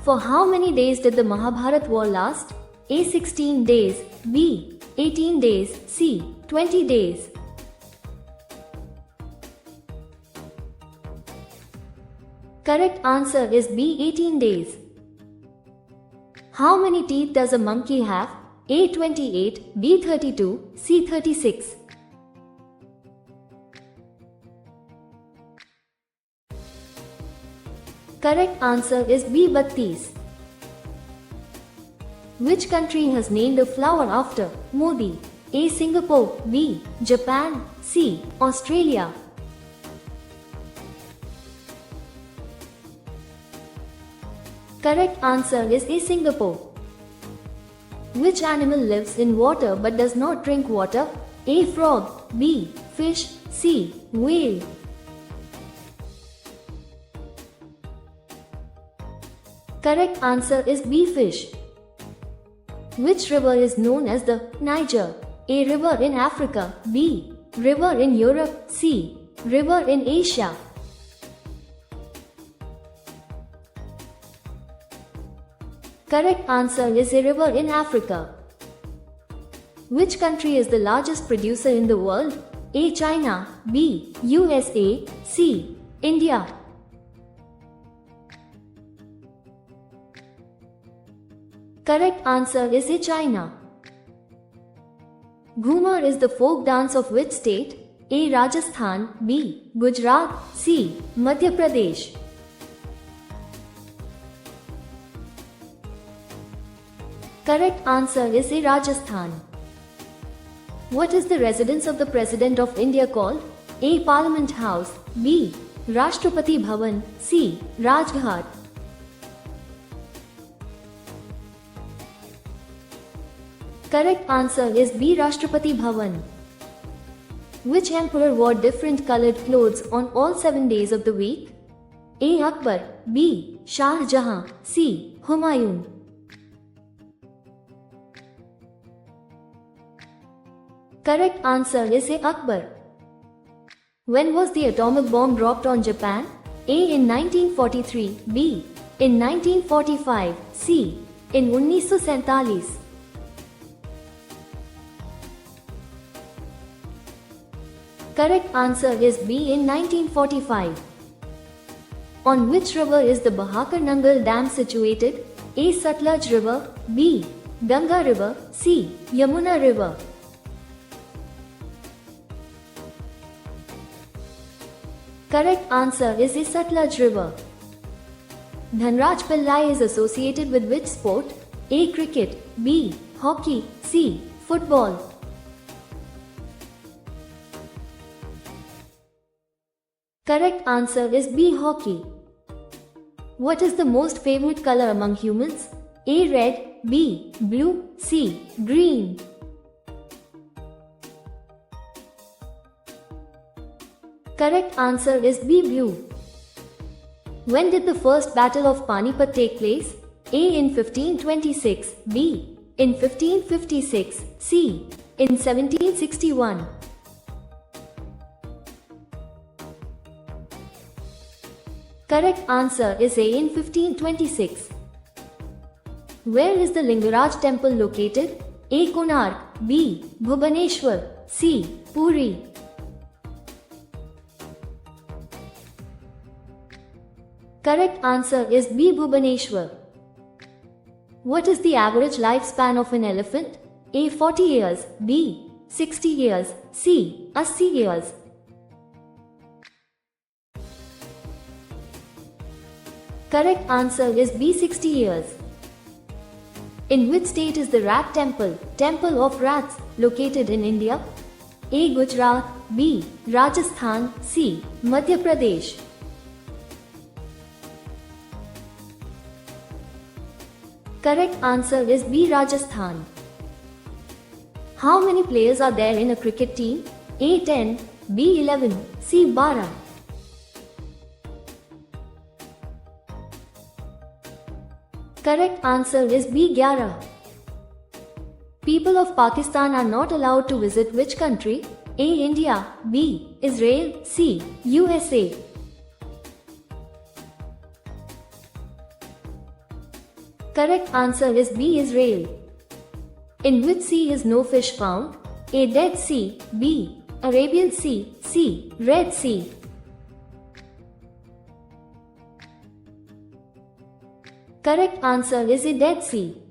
For how many days did the Mahabharat war last? A. 16 days, B. 18 days, C. 20 days. Correct answer is B. 18 days. How many teeth does a monkey have? A. 28, B. 32, C. 36. Correct answer is B. 32. Which country has named a flower after Modi? A. Singapore, B. Japan, C. Australia. Correct answer is A. Singapore. Which animal lives in water but does not drink water? A. Frog, B. Fish, C. Whale. Correct answer is B. Fish. Which river is known as the Niger? A. River in Africa, B. River in Europe, C. River in Asia. Correct answer is A. River in Africa. Which country is the largest producer in the world? A. China, B. USA, C. India. Correct answer is A. China. Ghumar is the folk dance of which state? A. Rajasthan, B. Gujarat, C. Madhya Pradesh. Correct answer is A. Rajasthan. What is the residence of the President of India called? A. Parliament House, B. Rashtrapati Bhavan, C. Rajghat. Correct answer is B. Rashtrapati Bhavan. Which emperor wore different colored clothes on all 7 days of the week? A. Akbar, B. Shah Jahan, C. Humayun. Correct answer is A. Akbar. When was the atomic bomb dropped on Japan? A. In 1943, B. In 1945, C. In 1947. Correct answer is B. In 1945. On which river is the Bahakar Nangal Dam situated? A. Satluj River, B. Ganga River, C. Yamuna River. Correct answer is A. Satluj River. Dhanraj Pillai is associated with which sport? A. Cricket, B. Hockey, C. Football. Correct answer is B. Hockey. What is the most favorite color among humans? A. Red, B. Blue, C. Green. Correct answer is B. Blue. When did the first Battle of Panipat take place? A. In 1526, B. In 1556, C. In 1761. Correct answer is A. In 1526. Where is the Lingaraj temple located? A. Konark, B. Bhubaneswar, C. Puri. Correct answer is B. Bhubaneswar. What is the average lifespan of an elephant? A. 40 years, B. 60 years, C. 80 years. Correct answer is B. 60 years. In which state is the Rat Temple, Temple of Rats, located in India? A. Gujarat, B. Rajasthan, C. Madhya Pradesh. Correct answer is B. Rajasthan. How many players are there in a cricket team? A. 10, B. 11, C. 12. Correct answer is B. 11. People of Pakistan are not allowed to visit which country? A. India, B. Israel, C. USA. Correct answer is B. Israel. In which sea is no fish found? A. Dead Sea, B. Arabian Sea, C. Red Sea. Correct answer is a Dead Sea.